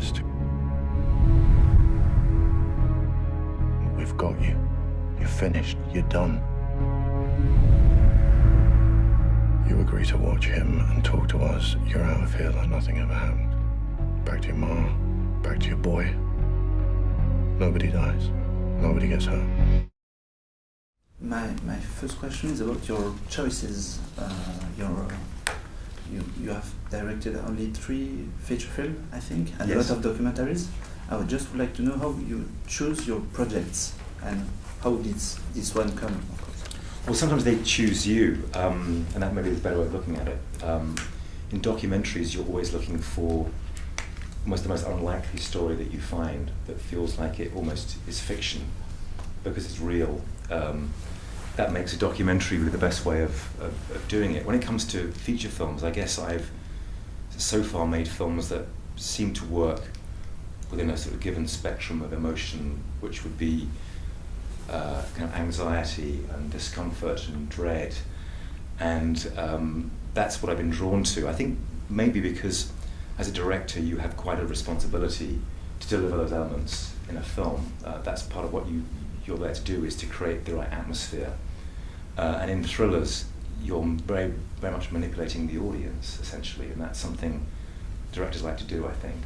artist. We've got you. You're finished. You're done. You agree to watch him and talk to us. You're out of here like nothing ever happened. Back to your mom. Back to your boy. Nobody dies. Nobody gets hurt. My first question is about your choices. You have directed only 3 feature films, I think, and yes. a lot of documentaries. I would just like to know how you choose your projects and how did this one come, of course. Well, sometimes they choose you, and that maybe is a better way of looking at it. In documentaries, you're always looking for almost the most unlikely story that you find that feels like it almost is fiction because it's real. That makes a documentary really the best way of doing it. When it comes to feature films, I guess I've so far made films that seem to work within a sort of given spectrum of emotion, which would be kind of anxiety and discomfort and dread. And that's what I've been drawn to. I think maybe because as a director you have quite a responsibility to deliver those elements in a film. That's part of what you're there to do, is to create the right atmosphere. And in thrillers, you're very, very much manipulating the audience, essentially, and that's something directors like to do, I think.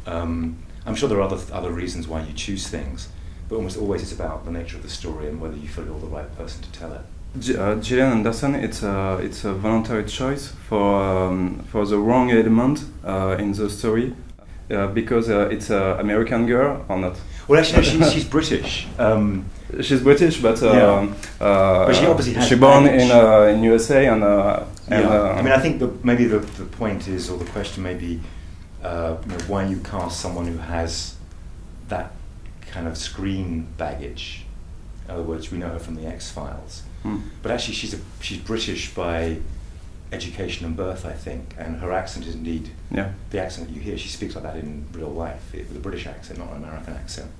I'm sure there are other reasons why you choose things, but almost always it's about the nature of the story and whether you feel you're the right person to tell it. Gillian Anderson, it's a voluntary choice for the wrong element in the story, because it's an American girl or not. Well, actually, no, she's British. She's British, but she obviously has. She born in USA, and I mean, I think maybe the point is, or the question may be, why you cast someone who has that kind of screen baggage. In other words, we know her from the X-Files, but actually she's British by education and birth, I think, and her accent is indeed the accent that you hear. She speaks like that in real life, with a British accent, not an American accent.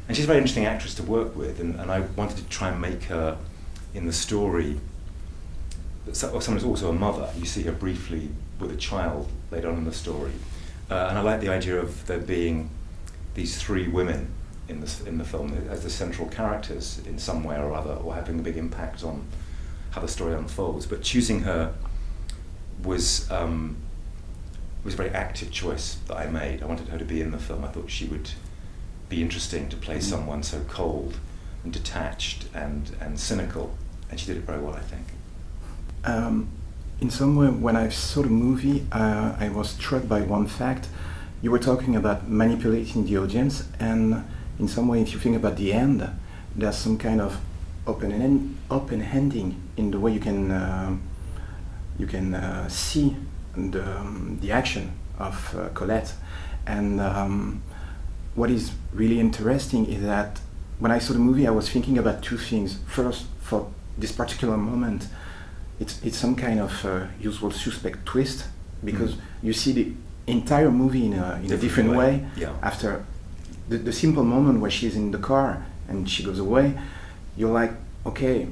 And she's a very interesting actress to work with, and I wanted to try and make her, in the story, someone who's also a mother. You see her briefly with a child later on in the story. And I like the idea of there being these 3 women in the film as the central characters in some way or other, or having a big impact on how the story unfolds. But choosing her was a very active choice that I made. I wanted her to be in the film. I thought she would be interesting to play someone so cold and detached and cynical, and she did it very well, I think. In some way, when I saw the movie, I was struck by one fact. You were talking about manipulating the audience, and in some way, if you think about the end, there's some kind of open-ending in the way you can see the action of Collette. And what is really interesting is that when I saw the movie, I was thinking about 2 things. First, for this particular moment, it's some kind of usual suspect twist, because you see the entire movie in a different way. Yeah. After the simple moment where she's in the car and she goes away, you're like, okay,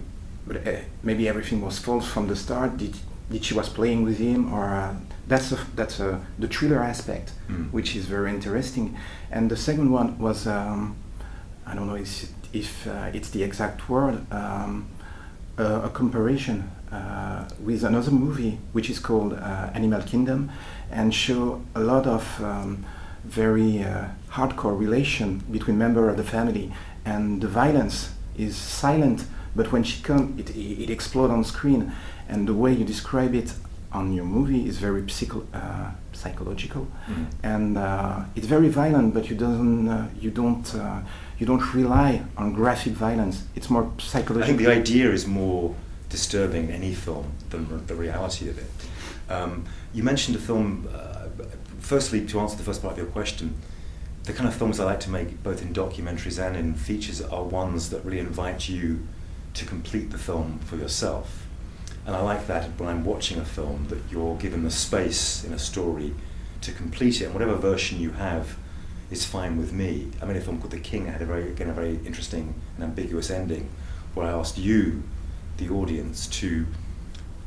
but maybe everything was false from the start. Did she was playing with him, or that's the thriller aspect, which is very interesting. And the second one was, I don't know if it's the exact word, a comparison with another movie which is called Animal Kingdom, and show a lot of very hardcore relation between members of the family, and the violence is silent, but when she comes, it explodes on screen, and the way you describe it on your movie is very psychological, and it's very violent, but you don't rely on graphic violence. It's more psychological. I think the idea is more disturbing in any film than the reality of it. You mentioned a film. Firstly, to answer the first part of your question, the kind of films I like to make, both in documentaries and in features, are ones that really invite you to complete the film for yourself. And I like that when I'm watching a film, that you're given the space in a story to complete it, and whatever version you have is fine with me. I mean, a film called The King had a very interesting and ambiguous ending, where I asked you, the audience, to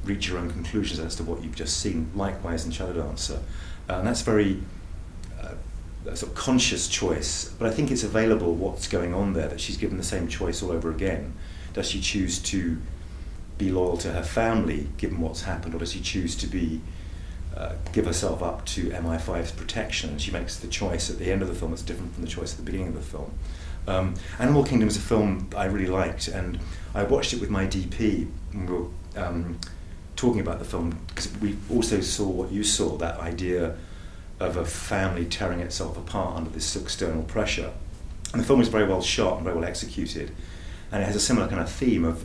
reach your own conclusions as to what you've just seen. Likewise in Shadow Dancer, and that's very a sort of conscious choice, but I think it's available what's going on there, that she's given the same choice all over again. Does she choose to be loyal to her family, given what's happened, or does she choose to be give herself up to MI5's protection? And she makes the choice at the end of the film that's different from the choice at the beginning of the film. Animal Kingdom is a film I really liked, and I watched it with my DP when we were talking about the film, because we also saw what you saw, that idea of a family tearing itself apart under this external pressure. And the film is very well shot and very well executed, and it has a similar kind of theme of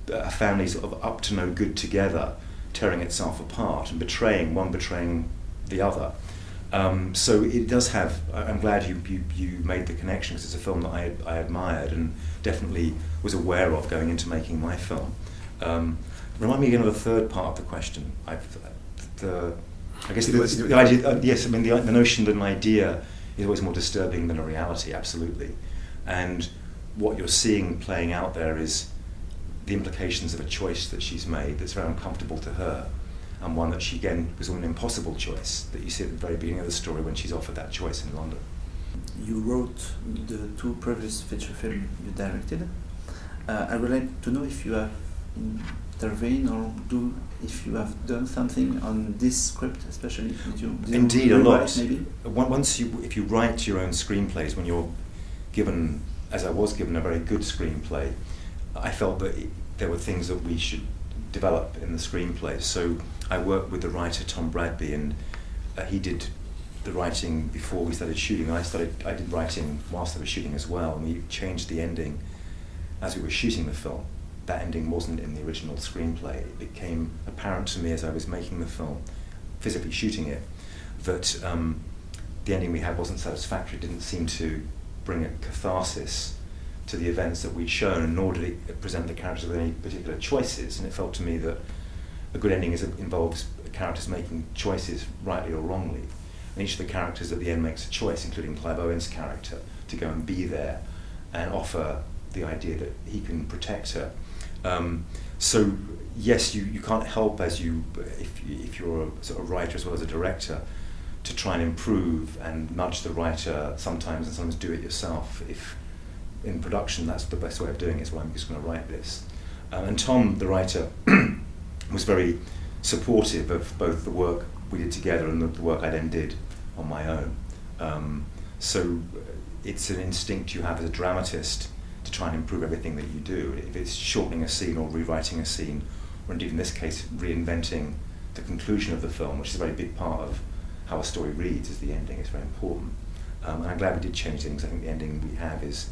a family sort of up to no good together, tearing itself apart and betraying the other. So it does have, I'm glad you made the connection, because it's a film that I admired and definitely was aware of going into making my film. Remind me again of the third part of the question. I guess the idea, yes, I mean the notion that an idea is always more disturbing than a reality, absolutely. And what you're seeing playing out there is the implications of a choice that she's made that's very uncomfortable to her, and one that she, again, was an impossible choice that you see at the very beginning of the story when she's offered that choice in London. You wrote the 2 previous feature films you directed. I would like to know if you have intervened or if you have done something on this script, especially. Indeed, a lot. Maybe? If you write your own screenplays, when you're given, as I was given, a very good screenplay, I felt that there were things that we should develop in the screenplay. So I worked with the writer Tom Bradby, and he did the writing before we started shooting. I did writing whilst I was shooting as well, and we changed the ending as we were shooting the film. That ending wasn't in the original screenplay. It became apparent to me as I was making the film, physically shooting it, that the ending we had wasn't satisfactory. It didn't seem to bring a catharsis to the events that we'd shown, nor did it present the characters with any particular choices. And it felt to me that a good ending involves characters making choices, rightly or wrongly. And each of the characters at the end makes a choice, including Clive Owen's character, to go and be there and offer the idea that he can protect her. So yes, you can't help, if you're a sort of writer as well as a director, to try and improve and nudge the writer sometimes, and sometimes do it yourself. If in production that's the best way of doing it, is, well, I'm just going to write this. And Tom, the writer, was very supportive of both the work we did together and the work I then did on my own. So it's an instinct you have as a dramatist to try and improve everything that you do. If it's shortening a scene or rewriting a scene, or indeed in this case reinventing the conclusion of the film, which is a very big part of how a story reads, is the ending. It's very important. And I'm glad we did change things. I think the ending we have is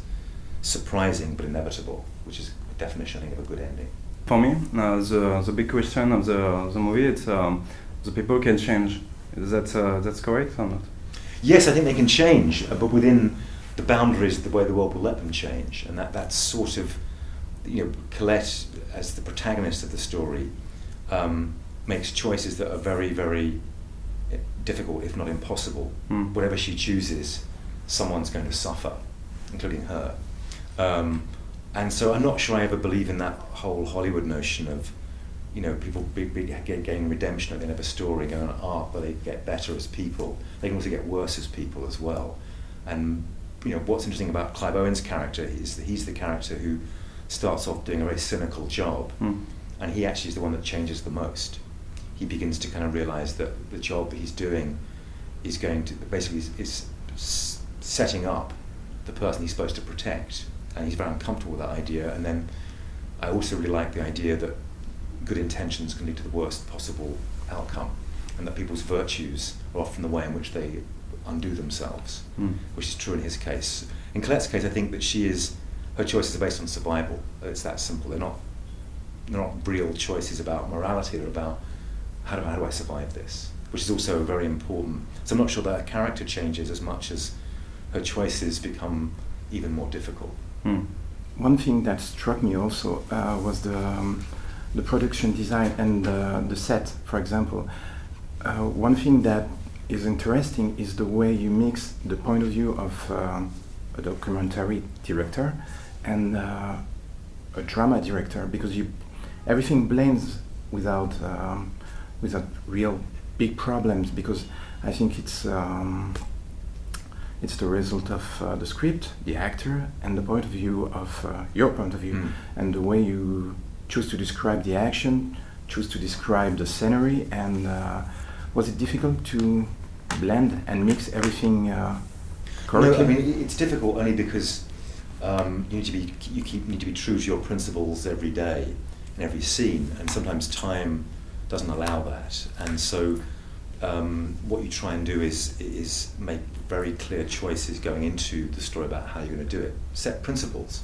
surprising but inevitable, which is the definition, I think, of a good ending. For me, the big question of the movie, it's the people can change. Is that's correct or not? Yes, I think they can change, but within the boundaries, the way the world will let them change, and that's sort of, Collette, as the protagonist of the story, makes choices that are very, very difficult, if not impossible. Whatever she chooses, someone's going to suffer, including her. And so I'm not sure I ever believe in that whole Hollywood notion of, people getting redemption at the end of a story, going on arc where they get better as people. They can also get worse as people as well. And what's interesting about Clive Owen's character is that he's the character who starts off doing a very cynical job, and he actually is the one that changes the most. He begins to kind of realise that the job that he's doing is going to basically is setting up the person he's supposed to protect, and he's very uncomfortable with that idea. And then I also really like the idea that good intentions can lead to the worst possible outcome, and that people's virtues are often the way in which they undo themselves, which is true in his case. In Colette's case, I think that her choices are based on survival. It's that simple. They're not real choices about morality. They're about how do I survive this, which is also very important. So I'm not sure that her character changes as much as her choices become even more difficult. One thing that struck me also was the production design and the set, for example. One thing that is interesting is the way you mix the point of view of a documentary director and a drama director, because everything blends without real big problems, because I think it's it's the result of the script, the actor, and the point of view of your point of view, and the way you choose to describe the action, choose to describe the scenery. And was it difficult to blend and mix everything correctly? No, I mean it's difficult only because you need to be true to your principles every day in every scene, and sometimes time doesn't allow that. And so what you try and do is make very clear choices going into the story about how you're going to do it. Set principles,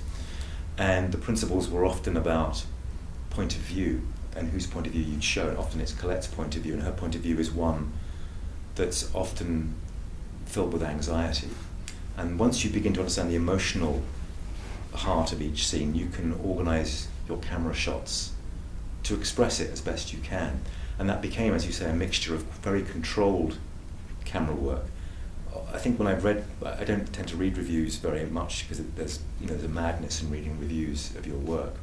and the principles were often about point of view and whose point of view you'd show. And often it's Colette's point of view, and her point of view is one that's often filled with anxiety. And once you begin to understand the emotional heart of each scene, you can organise your camera shots to express it as best you can. And that became, as you say, a mixture of very controlled camera work. I think when I don't tend to read reviews very much because there's a madness in reading reviews of your work.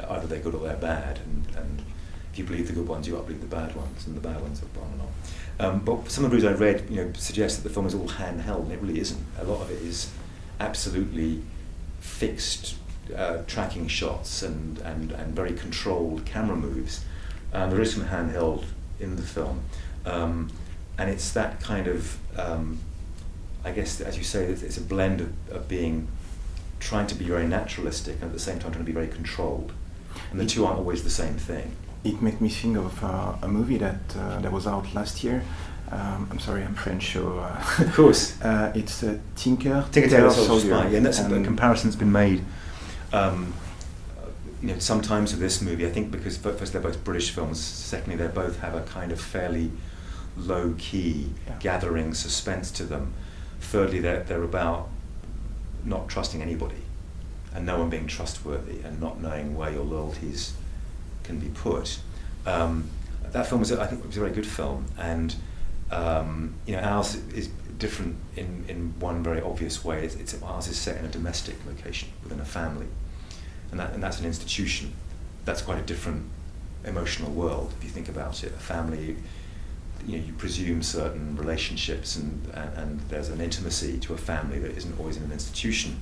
Either they're good or they're bad, and if you believe the good ones, you ought to believe the bad ones, and the bad ones are on and on. But some of the reviews I read, suggest that the film is all handheld, and it really isn't. A lot of it is absolutely fixed tracking shots and very controlled camera moves. There is some handheld in the film, and it's that kind of, I guess, as you say, it's a blend of trying to be very naturalistic and at the same time trying to be very controlled, and the two aren't always the same thing. It made me think of a movie that was out last year. I'm sorry, I'm French, so... of course. It's Tinker Tailor Soldier. Spy, yeah, and that's a comparison's been made sometimes with this movie, I think because first they're both British films, secondly they both have a kind of fairly low-key, gathering suspense to them. Thirdly, they're about not trusting anybody and no one being trustworthy and not knowing where your loyalties can be put. That film I think was a very good film, and ours is different in one very obvious way. Ours is set in a domestic location within a family, and that's an institution. That's quite a different emotional world if you think about it. A family, you presume certain relationships, and there's an intimacy to a family that isn't always in an institution.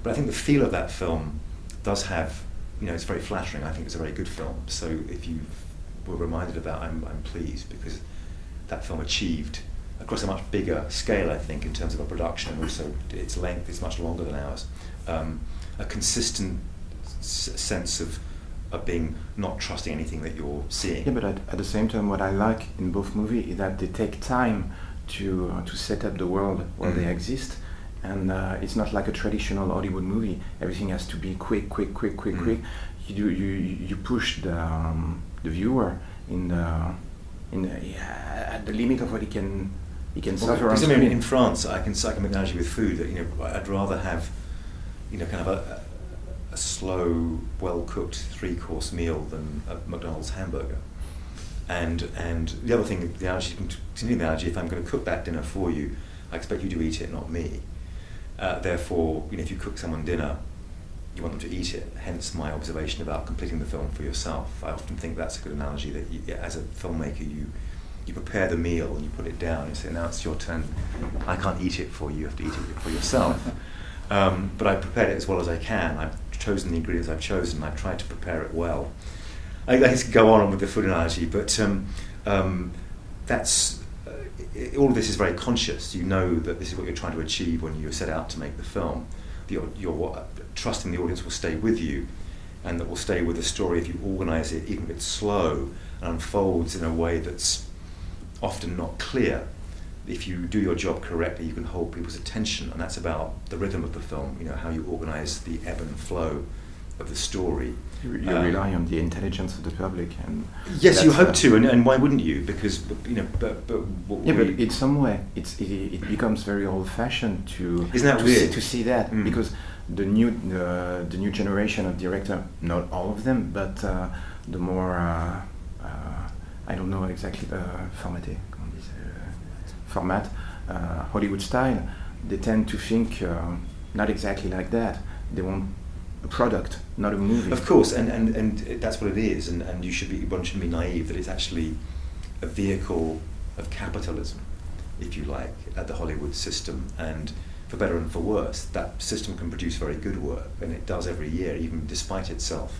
But I think the feel of that film does have, it's very flattering. I think it's a very good film. So if you were reminded of that, I'm pleased, because that film achieved, across a much bigger scale, I think, in terms of a production, and also its length is much longer than ours, a consistent sense of being not trusting anything that you're seeing. Yeah, but at the same time, what I like in both movies is that they take time to set up the world where they exist, and it's not like a traditional Hollywood movie. Everything has to be quick. You push the viewer at the limit of what he can suffer on screen. In France, I can make an analogy with food that I'd rather have kind of a slow, well-cooked three-course meal than a McDonald's hamburger. And the other thing, the analogy, continue the analogy, if I'm going to cook that dinner for you, I expect you to eat it, not me. Therefore, if you cook someone dinner, you want them to eat it. Hence my observation about completing the film for yourself. I often think that's a good analogy, that as a filmmaker, you prepare the meal and you put it down and say, now it's your turn. I can't eat it for you, you have to eat it for yourself. But I've prepared it as well as I can. I've chosen the ingredients I've chosen. I've tried to prepare it well. I guess go on with the food analogy, but that's all of this is very conscious. You know that this is what you're trying to achieve when you set out to make the film. You're trusting the audience will stay with you, and that will stay with the story if you organise it, even if it's slow and unfolds in a way that's often not clear. If you do your job correctly, you can hold people's attention, and that's about the rhythm of the film. How you organise the ebb and flow of the story. You rely on the intelligence of the public, and yes, you hope to, and why wouldn't you? Because but in some way it becomes very old-fashioned to see that, because the new generation of director, not all of them, but the more I don't know exactly the format, Hollywood style, they tend to think not exactly like that. They want a product, not a movie. Of course, and that's what it is, and one shouldn't be naive that it's actually a vehicle of capitalism, if you like, at the Hollywood system, and for better and for worse, that system can produce very good work, and it does every year, even despite itself.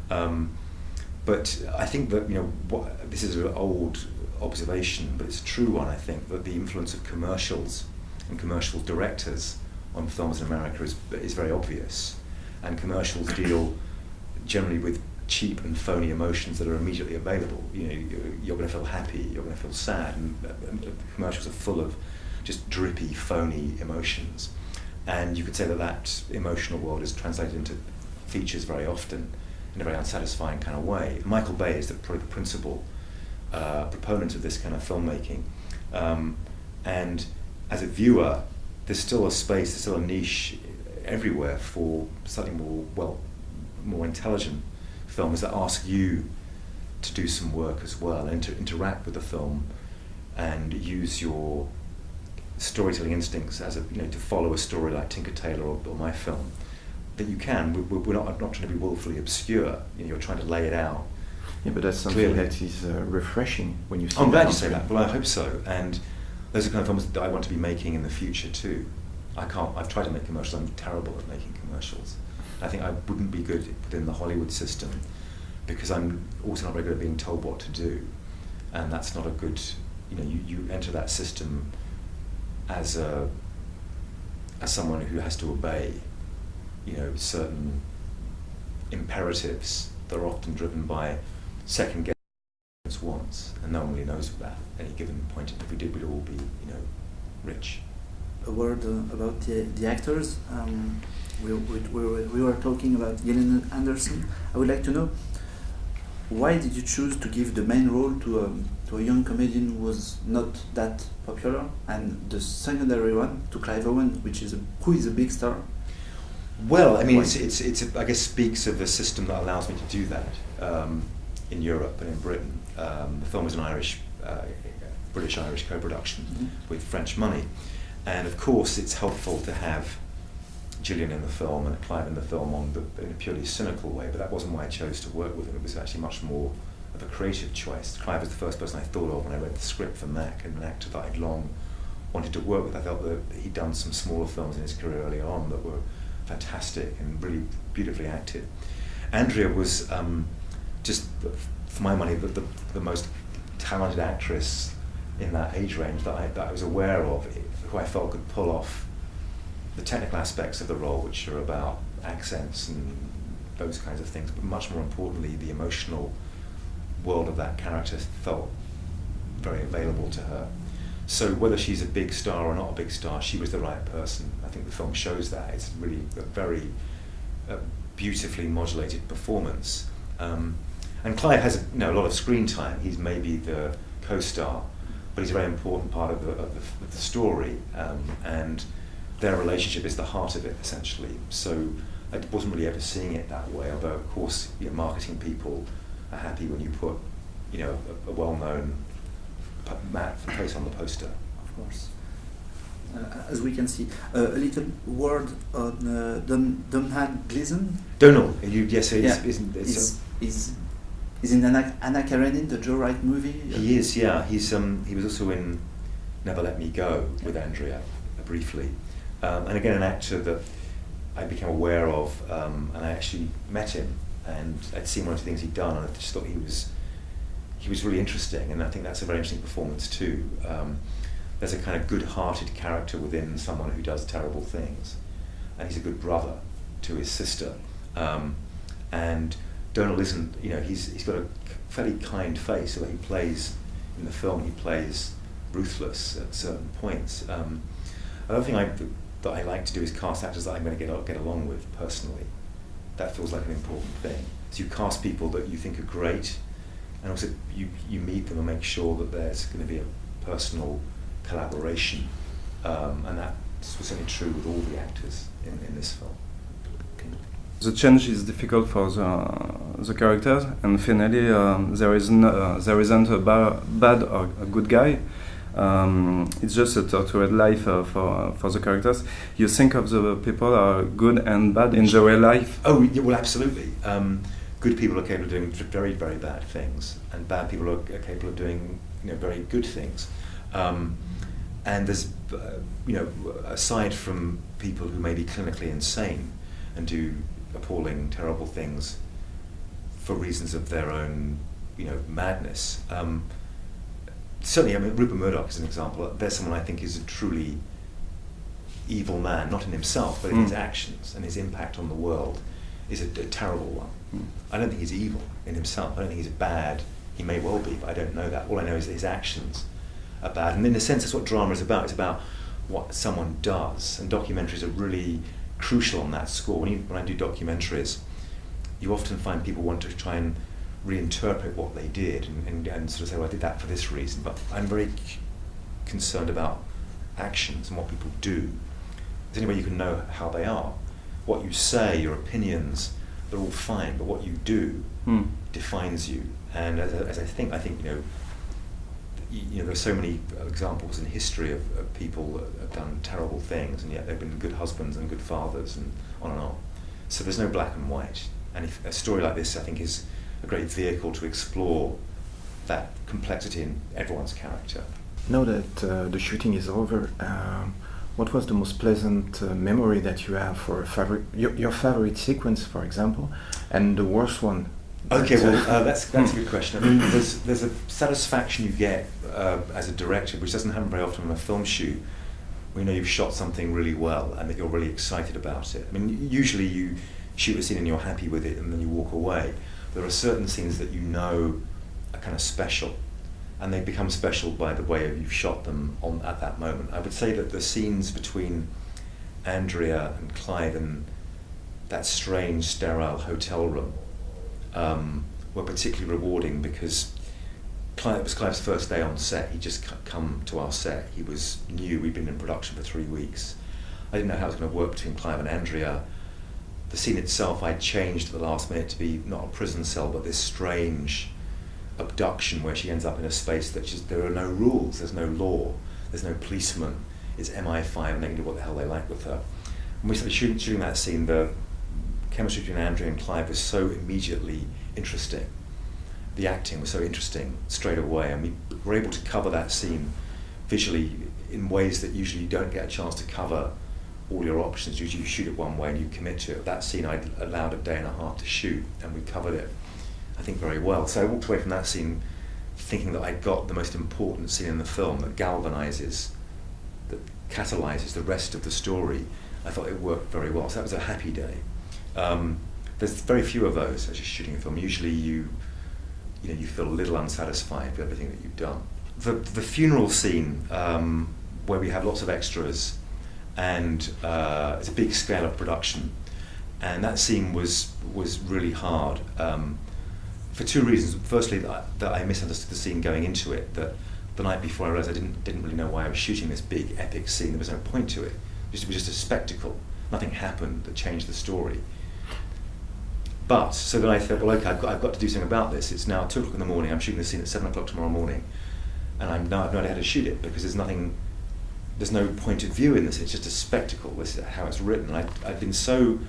But I think that, you know, this is an old observation, but it's a true one, I think, that the influence of commercials and commercial directors on films in America is very obvious. And commercials deal generally with cheap and phony emotions that are immediately available. You know, you're going to feel happy, you're going to feel sad, and commercials are full of just drippy, phony emotions. And you could say that that emotional world is translated into features very often in a very unsatisfying kind of way. Michael Bay is probably the principal proponent of this kind of filmmaking. And as a viewer, there's still a space, there's still a niche everywhere for slightly more intelligent films that ask you to do some work as well, and to interact with the film and use your storytelling instincts as to follow a story like Tinker Tailor or my film. That you can. I'm not trying to be willfully obscure. You know, you're trying to lay it out. Yeah, but that's something clearly. that is refreshing when you see. I'm glad you say that. Well, I hope so. And those are the kind of films that I want to be making in the future too. I've tried to make commercials. I'm terrible at making commercials. I think I wouldn't be good within the Hollywood system because I'm also not very good at being told what to do, and that's not a good. You know, you enter that system as someone who has to obey, you know, certain imperatives that are often driven by second guess wants, and no one really knows that at any given point. If we did, we'd all be, you know, rich. A word about the actors. We were talking about Gillian Anderson. I would like to know, why did you choose to give the main role to a young comedian who was not that popular, and the secondary one to Clive Owen, who is a big star? Well, I mean, it's I guess speaks of a system that allows me to do that in Europe and in Britain. The film was an British-Irish co-production with French money, and of course it's helpful to have Gillian in the film and Clive in the film in a purely cynical way, but that wasn't why I chose to work with him. It was actually much more of a creative choice. Clive was the first person I thought of when I read the script for Mac, and an actor that I'd long wanted to work with. I felt that he'd done some smaller films in his career early on that were fantastic and really beautifully acted. Andrea was just, for my money, the most talented actress in that age range that I was aware of, who I felt could pull off the technical aspects of the role, which are about accents and those kinds of things, but much more importantly, the emotional world of that character felt very available to her. So whether she's a big star or not a big star, she was the right person. I think the film shows that. It's really a very beautifully modulated performance. And Clive has a lot of screen time. He's maybe the co-star, but he's a very important part of the story. And their relationship is the heart of it, essentially. So I wasn't really ever seeing it that way, although of course, you know, marketing people are happy when you put, you know, a well-known face on the poster. Of course. As we can see, a little word on Domhnall Gleeson. Donald, yes, He's in Anna Karenina, the Joe Wright movie. He is, yeah. He was also in Never Let Me Go with Andrea briefly, and again an actor that I became aware of, and I actually met him, and I'd seen one or two things he'd done, and I just thought he was really interesting, and I think that's a very interesting performance too. There's a kind of good-hearted character within someone who does terrible things, and he's a good brother to his sister. And Donald isn't, you know, he's got a fairly kind face, so he plays, in the film, he plays ruthless at certain points. Another thing that I like to do is cast actors that I'm going to get along with personally. That feels like an important thing. So you cast people that you think are great, and also you meet them and make sure that there's going to be a personal collaboration, and that's certainly true with all the actors in this film. The change is difficult for the characters, and finally there isn't a bad or a good guy. It's just a tortured life for the characters. You think of the people are good and bad in the real life? Oh, yeah, well, absolutely. Good people are capable of doing very, very bad things, and bad people are capable of doing, you know, very good things. And there's you know, aside from people who may be clinically insane and do appalling, terrible things for reasons of their own, you know, madness. Certainly, I mean, Rupert Murdoch is an example. There's someone I think is a truly evil man, not in himself, but in his actions, and his impact on the world is a terrible one. I don't think he's evil in himself. I don't think he's bad. He may well be, but I don't know that. All I know is that his actions are bad. And in a sense, that's what drama is about. It's about what someone does. And documentaries are really crucial on that score. When I do documentaries, you often find people want to try and reinterpret what they did and sort of say, well, I did that for this reason. But I'm very concerned about actions and what people do. There's any way you can know how they are. What you say, your opinions, they're all fine, but what you do defines you. And as I think, you know, there's so many examples in history of people that have done terrible things, and yet they've been good husbands and good fathers, and on and on. So there's no black and white. And if a story like this, I think, is a great vehicle to explore that complexity in everyone's character. Now that the shooting is over, what was the most pleasant memory that you have for your favorite sequence, for example, and the worst one? Okay, well, that's a good question. I mean, there's a satisfaction you get as a director, which doesn't happen very often on a film shoot, when you know you've shot something really well and that you're really excited about it. I mean, usually you shoot a scene and you're happy with it and then you walk away. There are certain scenes that you know are kind of special, and they become special by the way you've shot them at that moment. I would say that the scenes between Andrea and Clive in that strange, sterile hotel room were particularly rewarding because it was Clive's first day on set. He'd just come to our set. He was new. We'd been in production for 3 weeks. I didn't know how it was going to work between Clive and Andrea. The scene itself I'd changed at the last minute to be not a prison cell, but this strange abduction where she ends up in a space that just, there are no rules, there's no law, there's no policeman. It's MI5 and they can do what the hell they like with her. When we started shooting that scene, the chemistry between Andrea and Clive was so immediately interesting. The acting was so interesting straight away, and we were able to cover that scene visually in ways that usually you don't get a chance to cover all your options. Usually you shoot it one way and you commit to it. That scene I'd allowed a day and a half to shoot, and we covered it, I think, very well. So I walked away from that scene thinking that I'd got the most important scene in the film that galvanizes, that catalyzes the rest of the story. I thought it worked very well. So that was a happy day. There's very few of those as you're shooting a film. Usually you feel a little unsatisfied with everything that you've done. The funeral scene, where we have lots of extras, and it's a big scale of production, and that scene was really hard for two reasons. Firstly, that I misunderstood the scene going into it. That the night before I realised I didn't really know why I was shooting this big epic scene. There was no point to it. It was just a spectacle. Nothing happened that changed the story. But, so then I thought, well, okay, I've got to do something about this. It's now 2 o'clock in the morning, I'm shooting the scene at 7 o'clock tomorrow morning, and I've no idea how to shoot it because there's no point of view in this, it's just a spectacle. This is how it's written. I've been so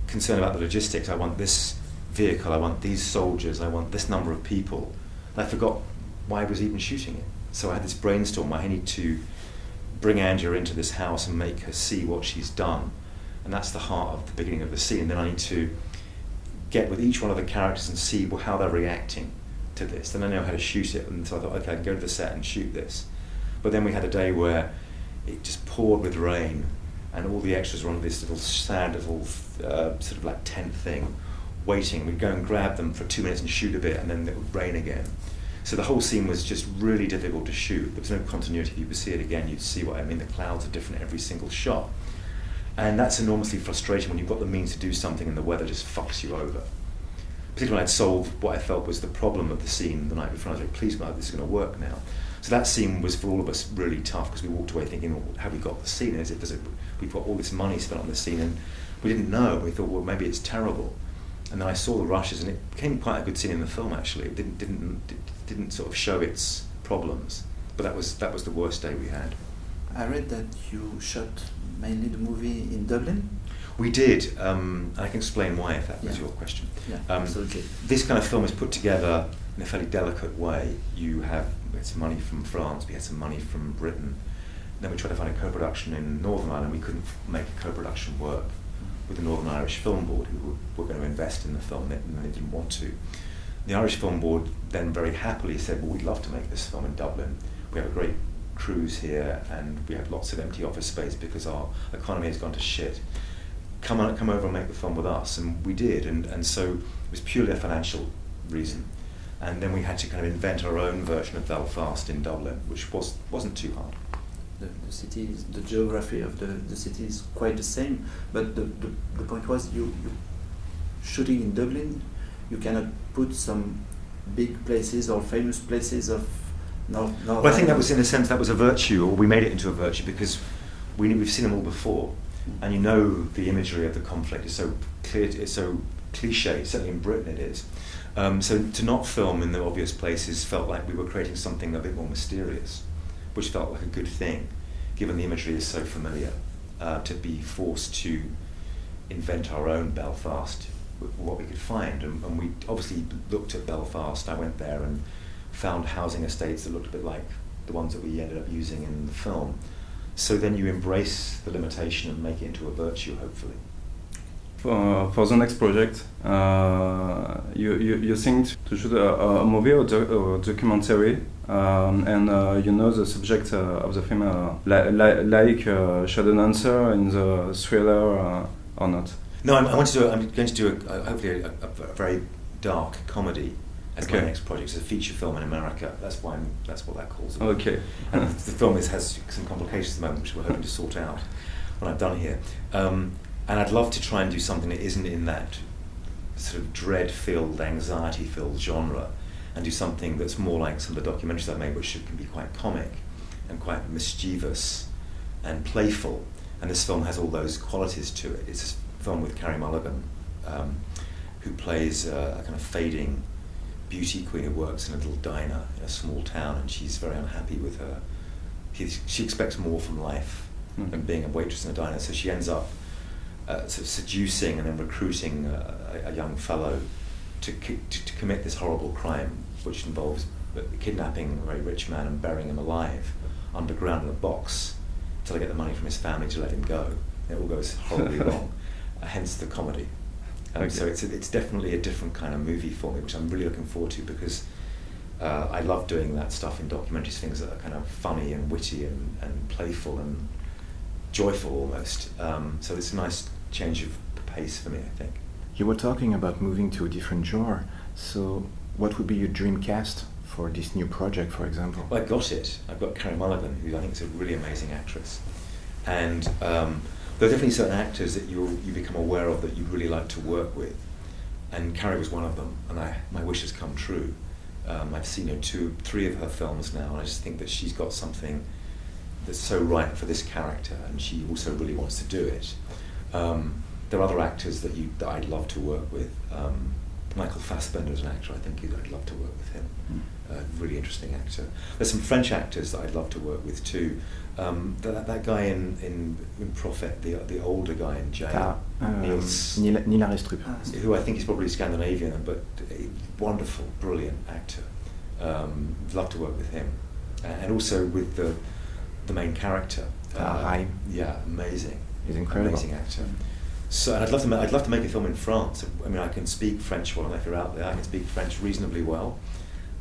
concerned about the logistics. I want this vehicle, I want these soldiers, I want this number of people. And I forgot why I was even shooting it. So I had this brainstorm, I need to bring Andrea into this house and make her see what she's done. And that's the heart of the beginning of the scene. And then I need to get with each one of the characters and see how they're reacting to this. Then I know how to shoot it, and so I thought, okay, I can go to the set and shoot this. But then we had a day where it just poured with rain, and all the extras were on this little sad little sort of like tent thing, waiting. We'd go and grab them for 2 minutes and shoot a bit, and then it would rain again. So the whole scene was just really difficult to shoot. There was no continuity. If you would see it again, you'd see what I mean. The clouds are different every single shot. And that's enormously frustrating when you've got the means to do something and the weather just fucks you over. Particularly when I'd solved what I felt was the problem of the scene the night before. I was like, please, God, this is going to work now. So that scene was for all of us really tough because we walked away thinking, well, have we got the scene? We've got all this money spent on the scene and we didn't know. We thought, well, maybe it's terrible. And then I saw the rushes and it became quite a good scene in the film, actually. It didn't sort of show its problems. But that was the worst day we had. I read that you shot mainly the movie in Dublin? We did. I can explain why if that was your question. Yeah, absolutely. This kind of film is put together in a fairly delicate way. You had some money from France, we had some money from Britain. then we tried to find a co-production in Northern Ireland. We couldn't make a co-production work with the Northern Irish Film Board, who were going to invest in the film, and they didn't want to. The Irish Film Board then very happily said, well, we'd love to make this film in Dublin. We have a great cruise here, and we have lots of empty office space because our economy has gone to shit. Come over and make the film with us, and we did, and so it was purely a financial reason. And then we had to kind of invent our own version of Belfast in Dublin, which wasn't too hard. The city, the geography of the city is quite the same, but the point was you shooting in Dublin, you cannot put some big places or famous places of North. Well, I think that was, in a sense, that was a virtue, or we made it into a virtue because we've seen them all before, and you know the imagery of the conflict is so clear, it's so cliche. Certainly in Britain it is. So to not film in the obvious places felt like we were creating something a bit more mysterious, which felt like a good thing, given the imagery is so familiar. To be forced to invent our own Belfast, what we could find, and we obviously looked at Belfast. I went there and found housing estates that looked a bit like the ones that we ended up using in the film. So then you embrace the limitation and make it into a virtue, hopefully. For the next project, you think to shoot a movie or documentary, and you know the subject of the film, like Shadow Dancer in the thriller or not? No, I'm going to do hopefully a very dark comedy as my next project. It's a feature film in America. That's what that calls it. Okay. And the film has some complications at the moment, which we're hoping to sort out when I'm done here. And I'd love to try and do something that isn't in that sort of dread-filled, anxiety-filled genre, and do something that's more like some of the documentaries I've made, which can be quite comic and quite mischievous and playful. And this film has all those qualities to it. It's a film with Carey Mulligan, who plays a kind of fading beauty queen who works in a little diner in a small town, and she's very unhappy with her. She expects more from life than being a waitress in a diner, so she ends up sort of seducing and then recruiting a young fellow to commit this horrible crime, which involves kidnapping a very rich man and burying him alive underground in a box until they get the money from his family to let him go. It all goes horribly wrong, hence the comedy. So it's definitely a different kind of movie for me, which I'm really looking forward to, because I love doing that stuff in documentaries, things that are kind of funny and witty and playful and joyful almost. So it's a nice change of pace for me, I think. You were talking about moving to a different genre, so what would be your dream cast for this new project, for example? Well, I got it. I've got Carey Mulligan, who I think is a really amazing actress. And there are definitely certain actors that you become aware of that you really like to work with. And Carey was one of them, and my wish has come true. I've seen her 3 of her films now, and I just think that she's got something that's so right for this character, and she also really wants to do it. There are other actors that I'd love to work with. Michael Fassbender is an actor, I think I'd love to work with him. Really interesting actor. There's some French actors that I'd love to work with too. That guy in Prophet, the older guy in jail, Nila Restrup, who I think is probably Scandinavian, but a wonderful, brilliant actor. Love to work with him, and also with the main character. Drame. Yeah, amazing. He's incredible. Amazing actor. So, and I'd love to make a film in France. I mean, I can speak French well, and if you're out there, I can speak French reasonably well.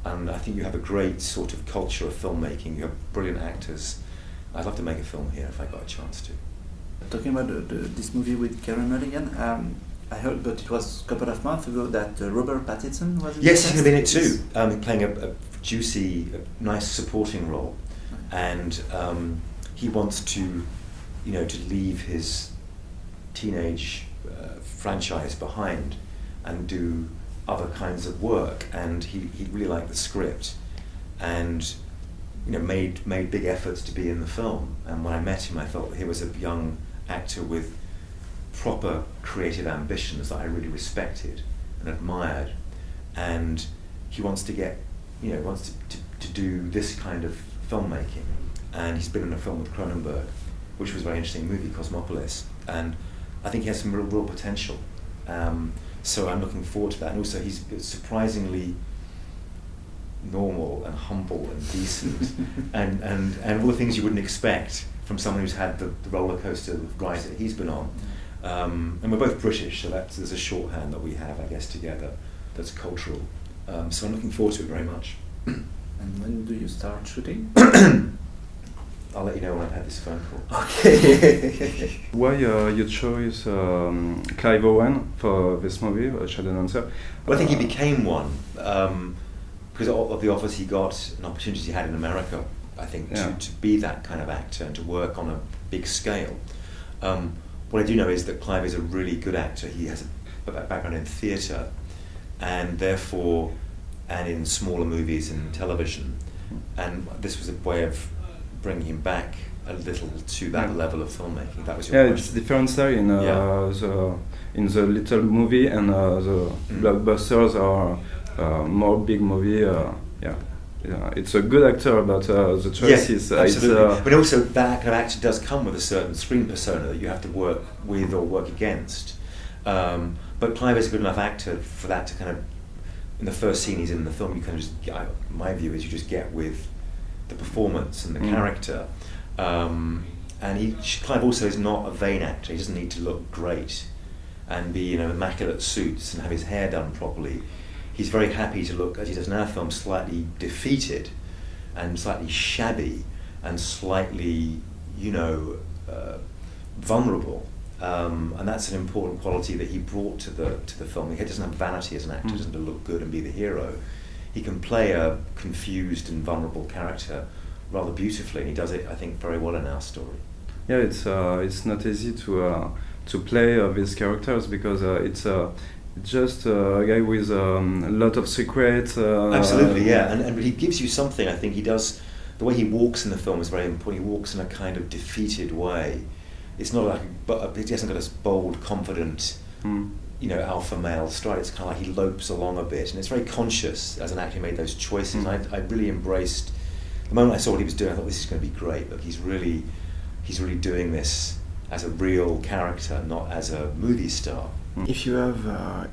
And I think you have a great sort of culture of filmmaking. You have brilliant actors. I'd love to make a film here if I got a chance to. Talking about this movie with Carey Mulligan, I heard, but it was a couple of months ago, that Robert Pattinson was in Yes, he's going to be in it too, playing a juicy, nice supporting role. And he wants to, to leave his teenage franchise behind and do other kinds of work, and he really liked the script, and made big efforts to be in the film. And when I met him, I felt that he was a young actor with proper creative ambitions that I really respected and admired, and he wants to get wants to do this kind of filmmaking. And he's been in a film with Cronenberg, which was a very interesting movie, Cosmopolis, and I think he has some real potential. So I'm looking forward to that. And also he's surprisingly normal and humble and decent and all the things you wouldn't expect from someone who's had the roller coaster ride that he's been on. And we're both British, so there's a shorthand that we have, I guess, together that's cultural. So I'm looking forward to it very much. And when do you start shooting? I'll let you know when I've had this phone call. Okay. Why you chose Clive Owen for this movie, Shadow Dancer? Well, I think he became one because of the offers he got and opportunities he had in America, I think, to be that kind of actor and to work on a big scale. What I do know is that Clive is a really good actor. He has a background in theatre and therefore, and in smaller movies and television. And this was a way of bringing him back a little to that level of filmmaking. That was your question. It's different style in the little movie, and the blockbusters are more big movie. It's a good actor, but the choice is absolutely. But also that kind of actor does come with a certain screen persona that you have to work with or work against. But Clive is a good enough actor for that to kind of, in the first scene he's in the film, you kind of just, my view is you just get with the performance and the character. And Clive also is not a vain actor. He doesn't need to look great and be in immaculate suits and have his hair done properly. He's very happy to look, as he does in our film, slightly defeated and slightly shabby and slightly, vulnerable. And that's an important quality that he brought to the film. He doesn't have vanity as an actor. He doesn't have to look good and be the hero. He can play a confused and vulnerable character rather beautifully, and he does it, I think, very well in our story. Yeah, it's not easy to play these characters because it's just a guy with a lot of secrets. Absolutely, yeah, and he gives you something. I think he does. The way he walks in the film is very important. He walks in a kind of defeated way. It's not like he hasn't got this bold, confident, alpha male stride. It's kind of like he lopes along a bit, and it's very conscious as an actor. He made those choices. I really embraced the moment I saw what he was doing. I thought, this is going to be great. Look, he's really doing this as a real character, not as a movie star. If you have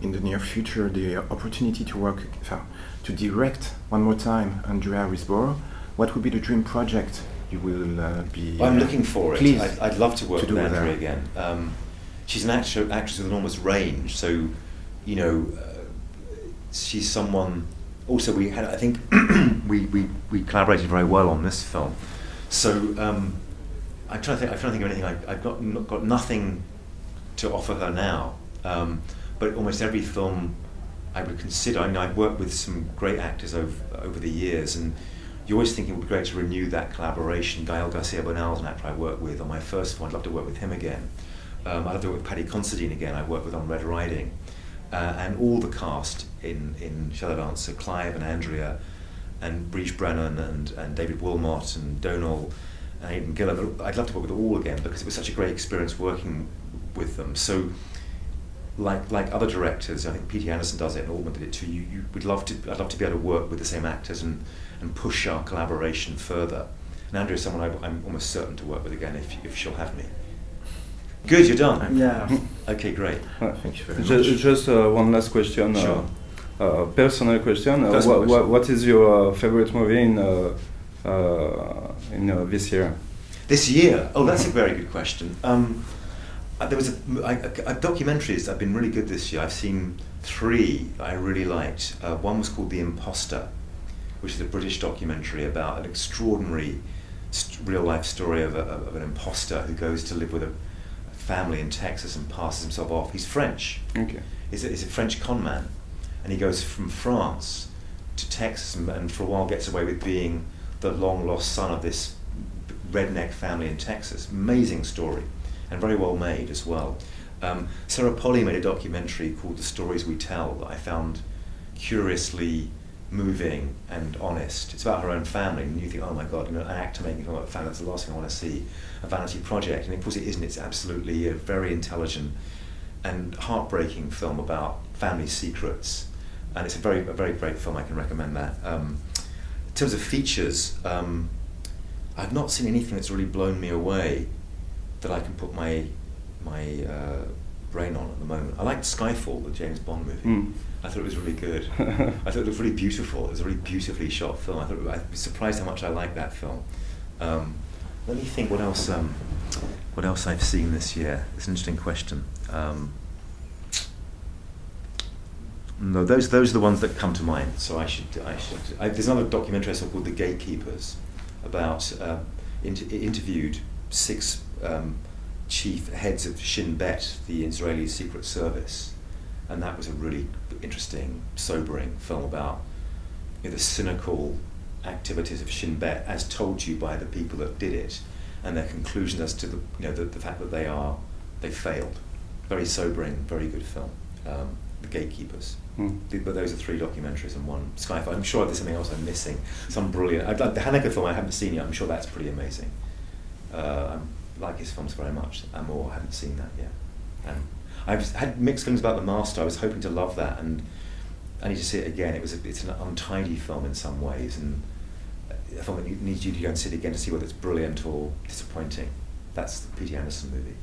in the near future the opportunity to direct one more time Andrea Riseborough, what would be the dream project you will be? I'm looking for it. I'd love to work with Andrea that again. She's an actress with enormous range, so she's someone. Also, we had, I think, we collaborated very well on this film. So I'm trying to think of anything. I've got nothing to offer her now. But almost every film I would consider. I mean, I've worked with some great actors over the years, and you always think it would be great to renew that collaboration. Gael Garcia Bernal is an actor I worked with on my first film. I'd love to work with him again. I'd love to work with Paddy Considine again. I worked with on Red Riding, and all the cast in Shadow Dancer, Clive and Andrea, and Breach Brennan and David Wilmot and Donal and Aidan Gillian. I'd love to work with all again because it was such a great experience working with them. So, like other directors, I think P.T. Anderson does it and Altman did it too. I'd love to be able to work with the same actors and push our collaboration further. And Andrea is someone I'm almost certain to work with again if she'll have me. Good, you're done. Yeah. Okay, great. Thank you very much. Just one last question. Sure. Personal question. What is your favorite movie in this year? This year? Oh, that's a very good question. There was documentaries that have been really good this year. I've seen 3 that I really liked. One was called The Imposter, which is a British documentary about an extraordinary real-life story of an imposter who goes to live with a family in Texas and passes himself off. He's French. Okay. He's a French con man, and he goes from France to Texas and for a while gets away with being the long-lost son of this redneck family in Texas. Amazing story. And very well made as well. Sarah Polley made a documentary called The Stories We Tell that I found curiously moving and honest. It's about her own family, and you think, oh my God, an actor making a film about family, that's the last thing I want to see, a vanity project. And of course it isn't, it's absolutely a very intelligent and heartbreaking film about family secrets. And it's a very great film, I can recommend that. In terms of features, I've not seen anything that's really blown me away that I can put my brain on at the moment. I liked Skyfall, the James Bond movie. I thought it was really good. I thought it looked really beautiful. It was a really beautifully shot film. I was surprised how much I liked that film. Let me think what else I've seen this year. It's an interesting question. No, those are the ones that come to mind. So there's another documentary I saw called The Gatekeepers, about interviewed 6 chief heads of Shin Bet, the Israeli Secret Service, and that was a really interesting, sobering film about the cynical activities of Shin Bet as told to you by the people that did it, and their conclusions as to the fact that they failed. Very sobering, very good film. The Gatekeepers. But those are 3 documentaries and 1 Skyfall. I'm sure there's something else I'm missing. Some brilliant. The Haneke film I haven't seen yet. I'm sure that's pretty amazing. I like his films very much. I haven't seen that yet. And I've had mixed feelings about The Master. I was hoping to love that, and I need to see it again. It's an untidy film in some ways, and a film that needs you to go and see it again to see whether it's brilliant or disappointing. That's the P.T. Anderson movie.